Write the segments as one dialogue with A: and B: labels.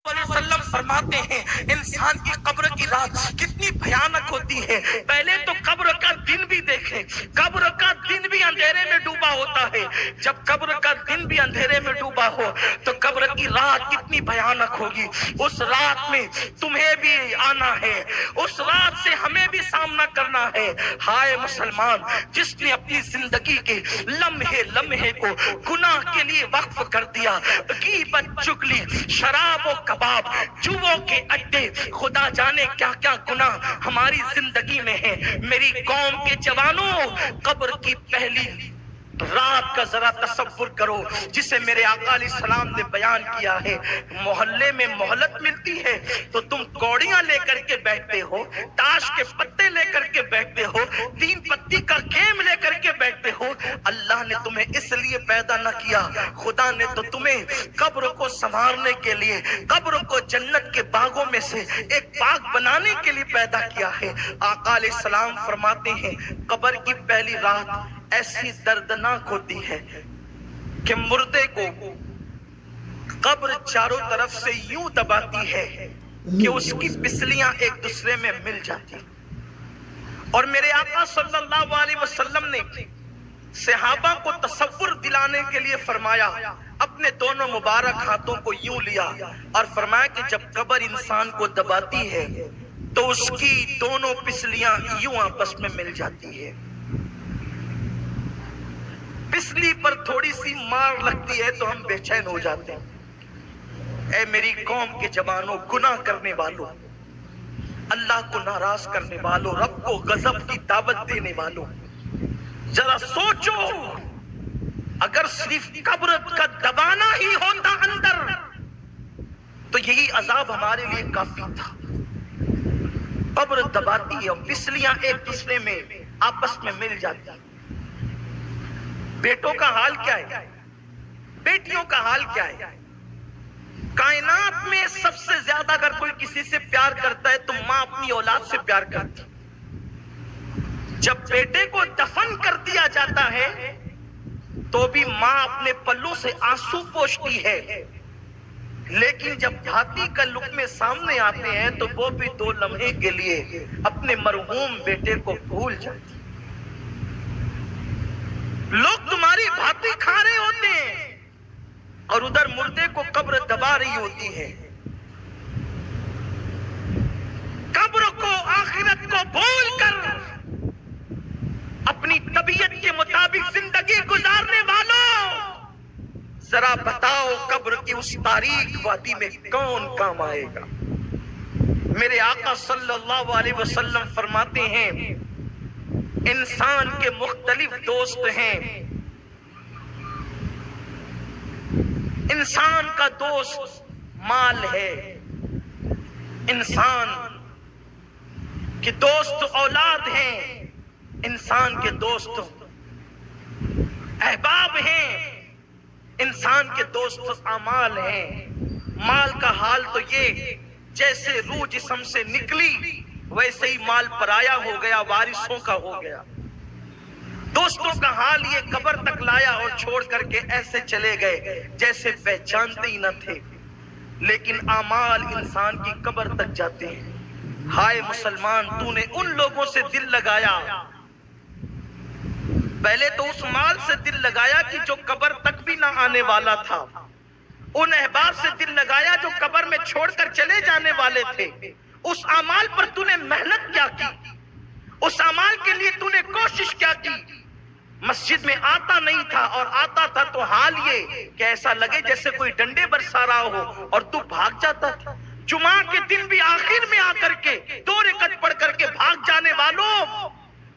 A: علیہ وسلم فرماتے ہیں انسان کی قبر کی رات کتنی بھیانک ہوتی ہے۔ پہلے تو قبر کا دن بھی دیکھیں، قبر کا دن بھی اندھیرے میں ڈوبا ہوتا ہے۔ جب قبر کا دن بھی اندھیرے میں ڈوبا ہو تو قبر کی رات کتنی بھیانک ہوگی۔ اس رات میں تمہیں بھی آنا ہے، اس رات سے ہمیں بھی سامنا کرنا ہے۔ ہائے مسلمان، جس نے اپنی زندگی کے لمحے لمحے کو گناہ کے لیے وقف کر دیا، غیبت، چغلی، شراب و کباب، جوؤں کے اڈے، خدا جانے کیا کیا گناہ ہماری زندگی میں ہے۔ میری قوم کے جوانوں، قبر کی پہلی رات کا ذرا تصور کرو جسے میرے آقا علیہ السلام نے بیان کیا ہے۔ محلے میں مہلت ملتی ہے تو تم کوڑیاں لے کر کے بیٹھتے ہو، تاش کے پتے لے کر کے بیٹھتے ہو، تین پتی کا گیم لے کر کے بیٹھتے ہو۔ اللہ نے تمہیں اس لیے پیدا نہ کیا، خدا نے تو تمہیں قبر کو سنوارنے کے لیے، قبر کو جنت کے باغوں میں سے ایک باغ بنانے کے لیے پیدا کیا ہے۔ آقا علیہ السلام فرماتے ہیں قبر کی پہلی رات ایسی دردناک ہوتی ہے کہ مردے کو قبر چاروں طرف سے یوں دباتی ہے کہ اس کی پسلیاں ایک دوسرے میں مل جاتی۔ اور میرے آقا صلی اللہ علیہ وسلم نے صحابہ کو تصور دلانے کے لیے فرمایا، اپنے دونوں مبارک ہاتھوں کو یوں لیا اور فرمایا کہ جب قبر انسان کو دباتی ہے تو اس کی دونوں پسلیاں یوں آپس میں مل جاتی ہے۔ پسلی پر تھوڑی سی مار لگتی ہے تو ہم بے چین ہو جاتے ہیں۔ اے میری قوم کے جوانوں، گناہ کرنے والوں، اللہ کو ناراض کرنے والوں، رب کو غضب کی دعوت دینے والوں، ذرا سوچو اگر صرف قبر کا دبانا ہی ہوتا اندر تو یہی عذاب ہمارے لیے کافی تھا۔ قبر دباتی ہے اور پسلیاں ایک دوسرے میں آپس میں مل جاتی ہیں۔ بیٹوں کا حال کیا ہے؟ بیٹیوں کا حال کیا ہے؟ کائنات میں سب سے زیادہ اگر کوئی کسی سے پیار کرتا ہے تو ماں اپنی اولاد سے پیار کرتی۔ جب بیٹے کو دفن کر دیا جاتا ہے تو بھی ماں اپنے پلوں سے آنسو پوچھتی ہے، لیکن جب بھاتی کا لقمے سامنے آتے ہیں تو وہ بھی دو لمحے کے لیے اپنے مرحوم بیٹے کو بھول جاتی۔ لوگ تمہاری بھاتی کھا رہے ہوتے ہیں اور ادھر مردے کو قبر دبا رہی ہوتی ہے۔ قبر کو، آخرت کو بھول کر اپنی طبیعت کے مطابق زندگی گزارنے والوں، ذرا بتاؤ قبر کی اس تاریک وادی میں کون کام آئے گا؟ میرے آقا صلی اللہ علیہ وسلم فرماتے ہیں انسان کے مختلف دوست ہیں۔ انسان کا دوست مال ہے، انسان کے دوست اولاد ہیں، انسان کے دوست احباب ہیں، انسان کے دوست اعمال ہیں۔ مال کا حال تو یہ جیسے روح جسم سے نکلی ویسے ہی مال پرایا ہو گیا، وارثوں کا ہو گیا۔ دوستوں کا حال یہ قبر تک لایا اور چھوڑ کر کے ایسے چلے گئے جیسے پہچانتے ہی نہ تھے۔ لیکن اعمال انسان کی قبر تک جاتے ہیں۔ ہائے مسلمان، تو نے ان لوگوں سے دل لگایا، پہلے تو اس مال سے دل لگایا کہ جو قبر تک بھی نہ آنے والا تھا، ان احباب سے دل لگایا جو قبر میں چھوڑ کر چلے جانے والے تھے۔ اس اعمال پر تو نے محنت کیا کی، اس اعمال کے لیے تو نے کوشش کیا کی۔ مسجد میں آتا نہیں تھا اور آتا تھا تو حال یہ کہ ایسا لگے جیسے کوئی ڈنڈے برسا رہا ہو اور تو بھاگ جاتا تھا۔ جمعہ کے دن بھی آخر میں آ کر کے 2 رکعت پڑھ کر کے بھاگ جانے والوں،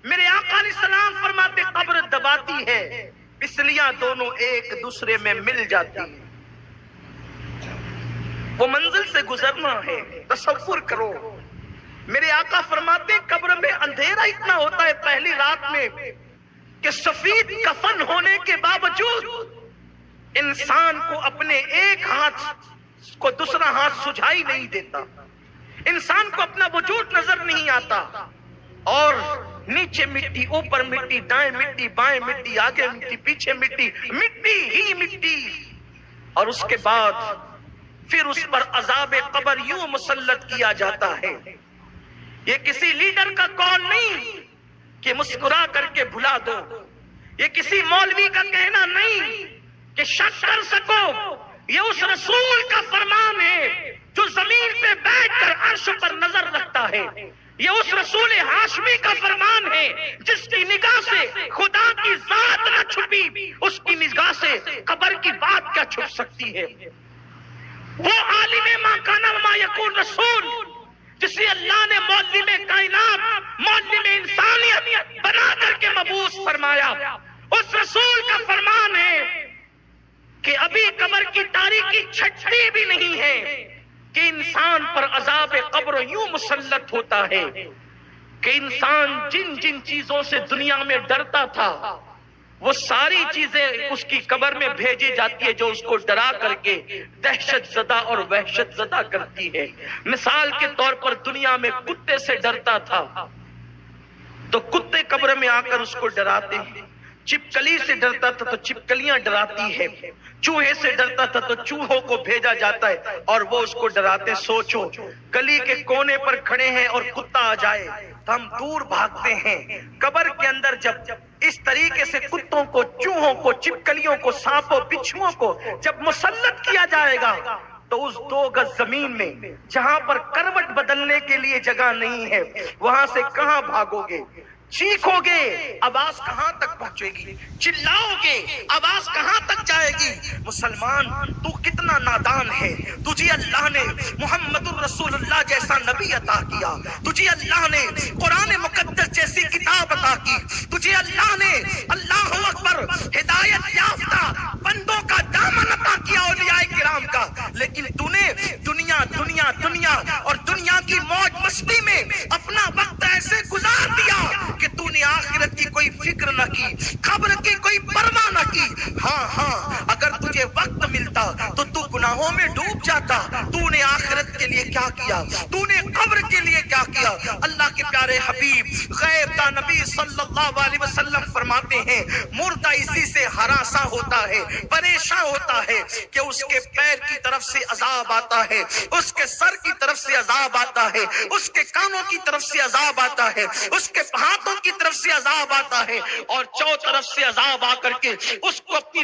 A: میرے آقا علیہ السلام فرماتے قبر دباتی ہے، پسلیاں دونوں ایک دوسرے میں مل جاتی ہیں۔ وہ منزل سے گزرنا ہے، تصور کرو۔ میرے آقا فرماتے قبر میں اندھیرا اتنا ہوتا ہے پہلی رات میں کہ سفید کفن ہونے کے باوجود انسان کو اپنے ایک ہاتھ کو دوسرا ہاتھ سجھائی نہیں دیتا، انسان کو اپنا وجود نظر نہیں آتا، اور نیچے مٹی، اوپر مٹی، دائیں مٹی، بائیں مٹی، آگے مٹی، پیچھے مٹی، مٹی ہی مٹی۔ اور اس کے بعد پھر اس پر عذاب قبر یوں مسلط کیا جاتا ہے۔ یہ کسی لیڈر کا قول نہیں کہ مسکرا کر کے بھلا دو، یہ کسی مولوی کا کہنا نہیں کہ شک کر سکو، یہ اس رسول کا فرمان ہے جو زمین پہ بیٹھ کر عرش پر نظر رکھتا ہے۔ یہ اس رسول ہاشمی کا فرمان ہے جس کی نگاہ سے خدا کی ذات نہ چھپی، اس کی نگاہ سے قبر کی بات کیا چھپ سکتی ہے؟ وہ عالم ما کان و ما یکون رسول جسے اللہ نے معلم کائنات، معلم انسانیت بنا کر کے مبعوث فرمایا، اس رسول کا فرمان ہے کہ ابھی قبر کی تاریکی چھٹی بھی نہیں ہے کہ انسان پر عذاب قبر یوں مسلط ہوتا ہے کہ انسان جن جن چیزوں سے دنیا میں ڈرتا تھا وہ ساری چیزیں اس کی قبر میں بھیجی جاتی ہے جو اس کو ڈرا کر کے دہشت زدہ اور وحشت زدہ کرتی ہے۔ مثال کے طور پر دنیا میں کتے سے ڈرتا تھا تو کتے قبر میں آ کر اس کو ڈراتے ہیں، چپکلی سے ڈرتا تھا تو چپکلیاں ڈراتی ہے، چوہے سے ڈرتا تھا تو چوہوں کو بھیجا جاتا ہے اور وہ اس کو ڈراتے۔ سوچو گلی کے کونے پر کھڑے ہیں اور کتا آ جائے تو ہم دور بھاگتے ہیں، قبر کے اندر جب اس طریقے سے کتوں کو، چوہوں کو، چپکلیوں کو، سانپوں، بچھوؤں کو جب مسلط کیا جائے گا تو اس 2 گز زمین میں جہاں پر کروٹ بدلنے کے لیے جگہ نہیں ہے وہاں سے کہاں بھاگو گے؟ چیخو گے آواز کہاں تک پہنچے گی؟ چلاؤ گے آواز کہاں تک جائے گی؟ مسلمان تو کتنا نادان ہے، تجھے اللہ نے محمد الرسول اللہ جیسا نبی عطا کیا، تجھے اللہ نے قرآن مقدس جیسی کتاب عطا کی، تجھے اللہ نے اللہ اکبر ہدایت یافتہ بندوں کا دامن عطا کیا اولیاء کرام کا، لیکن تو نے دنیا دنیا دنیا اور دنیا کی موج مستی میں اپنا وقت ایسے گزار دیا کہ تو نے آخرت کی کوئی فکر نہ کی، قبر کی کوئی پرواہ نہ کی۔ ہاں اگر تجھے وقت ملتا تو تو گناہوں میں ڈوب جاتا۔ تو نے آخرت کے لیے کیا کیا؟ تو نے قبر کے لیے کیا کیا؟ اللہ کے پیارے حبیب غیب کا نبی صلی اللہ علیہ وسلم فرماتے ہیں مردہ اسی سے ہراساں ہوتا ہے، پریشان ہوتا ہے کہ اس کے پیر کی طرف سے عذاب آتا ہے، اس کے سر کی طرف سے عذاب آتا ہے، اس کے کانوں کی طرف سے عذاب آتا ہے، اس کے ہاتھوں کی طرف سے عذاب آتا ہے اور چو طرف سے عذاب آ کر کے اس کو اپنی